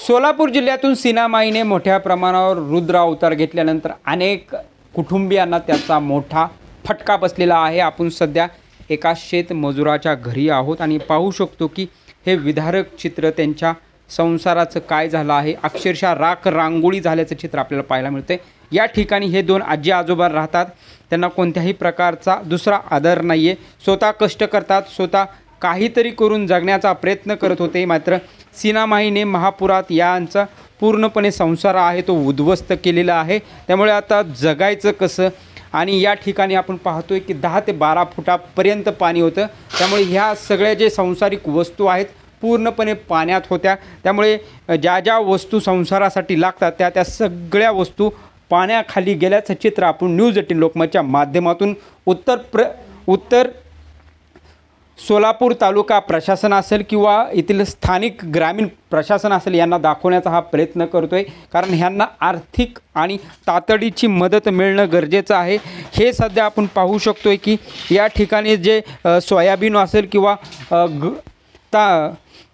सोलापूर जिल्ह्यातून सीनामाईने मोठ्या प्रमाणावर रुद्र अवतार घेतल्यानंतर अनेक कुटुंबियांना त्याचा मोठा फटका बसलेला आहे। आपण सध्या एका शेतमजुराच्या घरी आहोत आणि पाहू शकतो की हे विदारक चित्र त्यांच्या संसाराचं काय झालं आहे। अक्षरशः राख रांगोळी झाल्याचं चित्र आपल्याला पाहायला मिळते। या ठिकाणी हे दोन आजी आजोबा राहतात, त्यांना कोणत्याही प्रकारचा दुसरा आदर नाही आहे। स्वतः कष्ट करतात, स्वतः काहीतरी करून जगण्याचा प्रयत्न करत होते, मात्र सीनामाईने महापुरात यांचा पूर्णपणे संसार आहे तो उद्ध्वस्त केलेला आहे। त्यामुळे आता जगायचं कसं? आणि या ठिकाणी आपण पाहतोय की 10 ते 12 फुटापर्यंत पाणी होतं। त्यामुळे ह्या सगळ्या जे सांसारिक वस्तू आहेत पूर्णपणे पाण्यात होत्या। त्यामुळे ज्या ज्या वस्तू संसारासाठी लागतात त्या सगळ्या वस्तू पाण्याखाली गेल्याचं चित्र आपण न्यूज 18 लोकमतच्या माध्यमातून उत्तर सोलापूर तालुका प्रशासन असेल किंवा येथील स्थानिक ग्रामीण प्रशासन असेल यांना दाखवण्याचा हा प्रयत्न करतोय, कारण ह्यांना आर्थिक आणि तातडीची मदत मिळणं गरजेचं आहे। हे सध्या आपण पाहू शकतोय की या ठिकाणी जे सोयाबीन असेल किंवा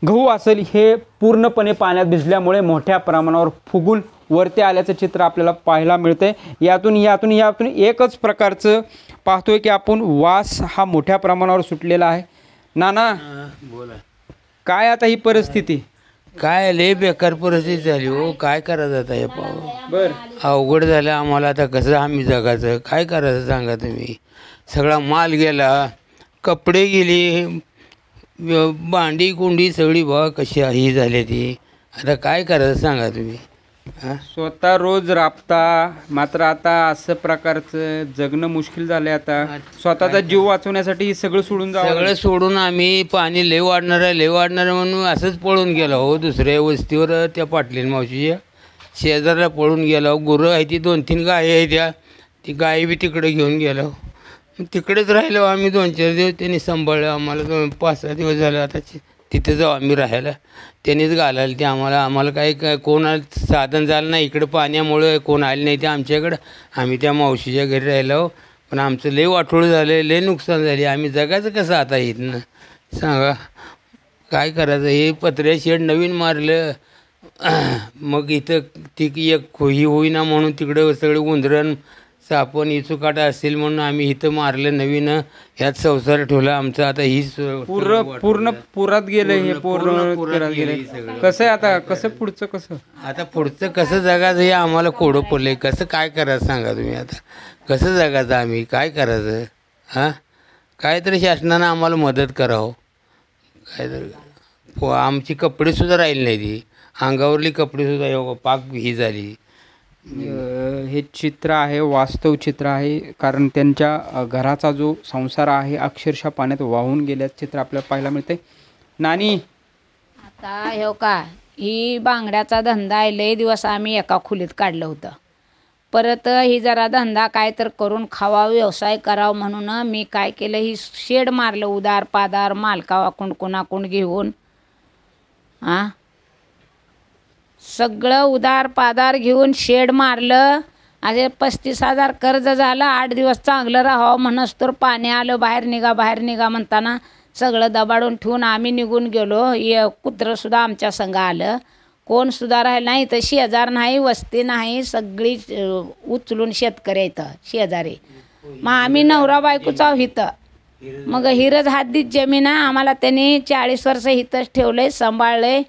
गहू असेल हे पूर्णपणे पाण्यात भिजल्यामुळे मोठ्या प्रमाणावर फुगून वरती आल्याचं चित्र आपल्याला पाहायला मिळते। यातून एकच प्रकारचं पाहतोय की आपण वास हा मोठ्या प्रमाणावर सुटलेला आहे। नाना बोला, काय आता ही परिस्थिती? काय लय बेकार परिस्थिती झाली हो। काय करायचं आता हे पाहू, बर अवघड झालं आम्हाला। आता कसं आम्ही जगायचं, काय करायचं सांगा तुम्ही? सगळा माल गेला, कपडे गेले, भांडी कुंडी सगळी बघा कशी ही झाली ती। आता काय करायचं सांगा तुम्ही? स्वतः रोज राबता, मात्र आता असं प्रकारचं जगणं मुश्किल झालं। आता स्वतःचा जीव वाचवण्यासाठी हे सगळं सोडून सगळं सोडून आम्ही पाणी लय वाढणार आहे म्हणून असंच पळून गेलो हो। दुसऱ्या वस्तीवर त्या पाटलीन मावशीच्या शेजारला पळून गेलो। गुरं आहे ती 2-3 गाय आहे त्या, ती गाय बी तिकडे घेऊन गेलो। तिकडेच राहिलो आम्ही 2-4 दिवस। त्यांनी सांभाळलं आम्हाला। 5-6 दिवस झालं आता तिथे जाऊ आम्ही राहायला। त्यांनीच घालायला ते आम्हाला काही कोण साधन झालं नाही। इकडं पाण्यामुळं कोण आले नाही ते आमच्याकडं। आम्ही त्या मावशीच्या घरी राहिलो, पण आमचं लय वाटोळं झालं, लय नुकसान झाले। आम्ही जगायचं कसं आता इथनं सांगा? काय करायचं? हे पत्र्या शेड नवीन मारलं, मग इथं ती एक ही होईना म्हणून तिकडं सगळे उंदरण सापण इचुकाटा असेल म्हणून आम्ही इथं मारलं नवीन। ह्यात संसार ठेवला आमचा। आता ही पूर्ण पुरात गेले, हे पूर्ण गेले। कसं आहे आता? कसं पुढचं कसं? आता पुढचं कसं जगायचं हे आम्हाला कोडं पडलंय। कसं काय करायचं सांगा तुम्ही? आता कसं जगायचं आम्ही? काय करायचं? हां, काहीतरी शासनानं आम्हाला मदत करावं। काहीतरी आमची कपडेसुद्धा राहिली नाही, ती अंगावरली कपडेसुद्धा पाक ही झाली। हे चित्र आहे, वास्तव चित्र आहे, कारण त्यांच्या घराचा जो संसार आहे अक्षरशः पाण्यात वाहून गेल्याचं चित्र आपल्याला पाहायला मिळते। नानी आता हो का, ही बांगड्याचा धंदा आहे, लय दिवस आम्ही एका खोलीत काढलं होतं। परत ही जरा धंदा काय तर करून खावा, व्यवसाय करावा म्हणून मी काय केलं, ही शेड मारलं उदार पादार मालकावाकून कोणाकून घेऊन। हां, सगळं उदार पादार घेऊन शेड मारलं। असे 35,000 कर्ज झालं। 8 दिवस चांगलं राहावं म्हणस तर पाणी आलं, बाहेर निघा म्हणताना सगळं दबाडून ठेवून आम्ही निघून गेलो। कुत्रंसुद्धा आमच्या संग आलं, कोणसुद्धा राहिलं नाही। तर शेजार नाही, वस्ती नाही, सगळी उचलून शेतकरी इथं शेजारी। मग आम्ही नवरा बायकोचा इथं मग हिरज हद्दीत जमीन आहे आम्हाला। त्यांनी 40 वर्ष इथंच ठेवलंय, सांभाळलंय।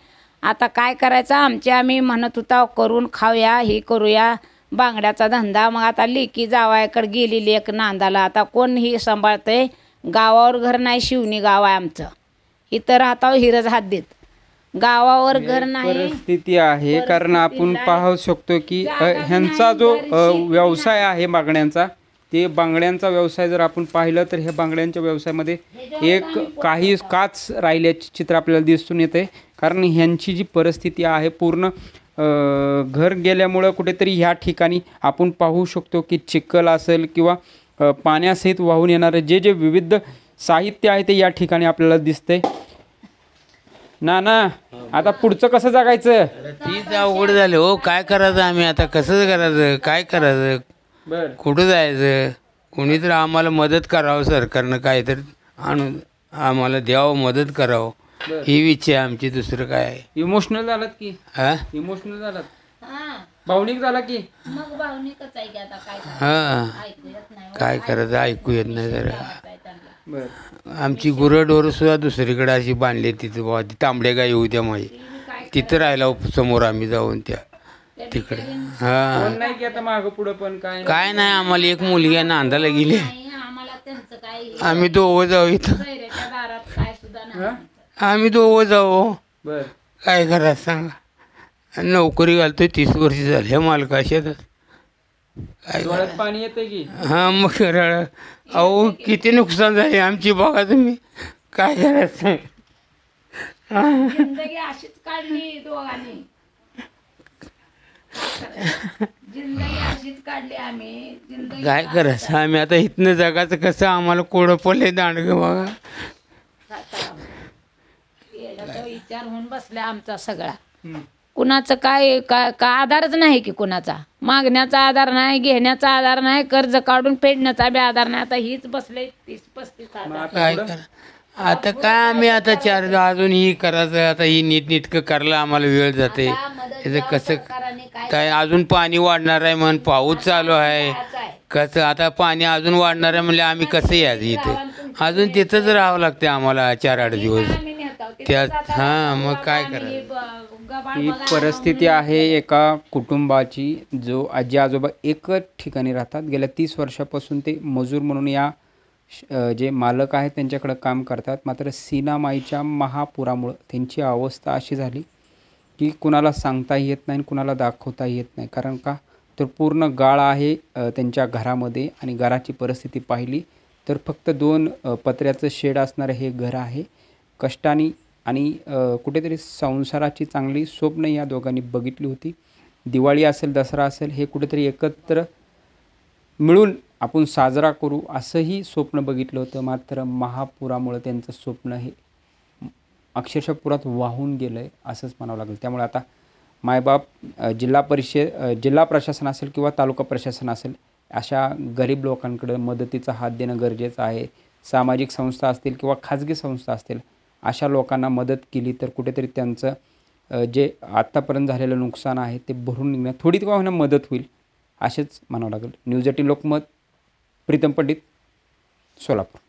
आता काय करायचं? आम्ही म्हणत होता करून खाऊया, हे करूया बांगड्याचा धंदा। मग आता लेकी जावायकडे गेली लेक नांदाला, आता कोण ही सांभाळतंय? गावावर घर नाही, शिवणी गाव आहे आमचं, इथं राहतो हिरज हद्दीत, गावावर घर नाही परिस्थिती आहे। कारण आपण पाहू शकतो की ह्यांचा जो व्यवसाय आहे बांगड्यांचा, ते बांगड्यांचा व्यवसाय जर आपण पाहिलं तर ह्या बांगड्यांच्या व्यवसायामध्ये एक काही काच राहिल्याचे चित्र आपल्याला दिसून येते। कारण ह्यांची जी परिस्थिती आहे पूर्ण घर गेल्यामुळं कुठेतरी ह्या ठिकाणी आपण पाहू शकतो की चिखल असेल किंवा पाण्यासहित वाहून येणारे जे विविध साहित्य आहे ते या ठिकाणी आपल्याला दिसतंय। नाना आता पुढचं कसं जगायचं? तीच अवघड झालं हो। काय करायचं आम्ही आता? कसं करायचं? काय करायचं? कुठं जायचं? कोणी तर आम्हाला मदत करावं, सरकारनं काहीतरी आणून आम्हाला द्यावं, मदत करावं। बरं. ही इच्छा आहे आमची, दुसरं काय आहे. इमोशनल झालात की हा इमोशनल झालात हा भावनिक झाला की मग भावनिकच आहे की आता काय हा ऐकू येत नाही काय करायचं, ऐकू येत नाही जरा. बर आमची गुरंढोरं सुद्धा दुसरीकडे अशी बांधली तिथं बाबा, ती तांबडे गाई होत्या माझी, तिथं राहिला समोर आम्ही जाऊन त्या तिकडे. हा कोण नाही की आता मागं पुढं पण काय काय नाही, आम्हाला एक मुलगी आहे, नांदायला गेली, आम्हाला त्यांचं काय आम्ही दोघं जाऊ इथं, सोयऱ्याच्या दारात काय सुद्धा नाही. हा आम्ही दोघं जाऊ. बर काय करायचं सांगा, आणि नोकरी घालतोय 30 वर्ष झाली ह्या मालका शेतात. काय डोळ्यात पाणी येते की हा मग अहो किती नुकसान झाले आमची, बघा तुम्ही. काय करायचं सांगा. जिंदगी अशीच काढली दोघांनी, जिंदगी अशीच काढली आम्ही. जिंदगी काय करायचं आम्ही आता इथनं जगाचं कसं, आम्हाला कोडं पडले दांडगं बघा. येण्याचा विचार होऊन बसला आमचा सगळा. हम्म. कुणाचं काय का आधारच नाही की कुणाचा, मागण्याचा आधार नाही, घेण्याचा आधार नाही, कर्ज काढून फेडण्याचा बी आधार नाही. आता हीच बसले 30-35 मग हजार. आता काय पुढं? करा आता काय आम्ही आता चार अजून ही करायचं, आता ही नीटनीटकं करायला आम्हाला वेळ जाते. आता मदत त्याचं द्यावं कसं सरकारने, काय काय अजून पाणी वाढणार आहे म्हण, पाऊस चालू आहे, करायचं आहे. कसं आता पाणी अजून वाढणार आहे म्हणजे आम्ही कसं यायचं इथे, अजून तिथंच राहावं लागते आम्हाला 4-8 दिवस आम्ही नेतो. तिथं त्यात. जाता हां मग काय आम्ही करायचं. गबाळ ही बघायला परिस्थिती आहे एका कुटुंबाची, जो आजी आजोबा एकच ठिकाणी राहतात. गेल्या 30 वर्षापासून ते मजूर म्हणून या जे मालक आहेत त्यांच्याकडे काम करतात. मात्र सीनामाईच्या महापुरामुळं त्यांची अवस्था अशी झाली की कुणाला सांगताही येत नाही, कुणाला दाखवताही येत नाही. कारण का तर पूर्ण गाळ आहे त्यांच्या घरामध्ये, आणि घराची परिस्थिती पाहिली तर फक्त 2 पत्र्याचं शेड असणारं हे घर आहे. कष्टाने आणि कुठेतरी संसाराची चांगली स्वप्न या दोघांनी बघितली होती. दिवाळी असेल, दसरा असेल, हे कुठेतरी एकत्र मिळून आपण साजरा करू असंही स्वप्न बघितलं होतं. मात्र महापुरामुळे त्यांचं स्वप्न हे अक्षरशः पुरात वाहून गेलं आहे असंच म्हणावं लागेल. त्यामुळे आता मायबाप, जिल्हा प्रशासन असेल किंवा तालुका प्रशासन असेल, अशा गरीब लोकांकडे मदतीचा हात देणं गरजेचं आहे. सामाजिक संस्था असतील किंवा खाजगी संस्था असतील, अशा लोकांना मदत केली तर कुठेतरी त्यांचं जे आत्तापर्यंत झालेलं नुकसान आहे ते भरून निघण्यात थोडी का होईना मदत होईल, असेच म्हणावं लागेल. न्यूज 18 लोकमत, प्रीतम पंडित, सोलापूर.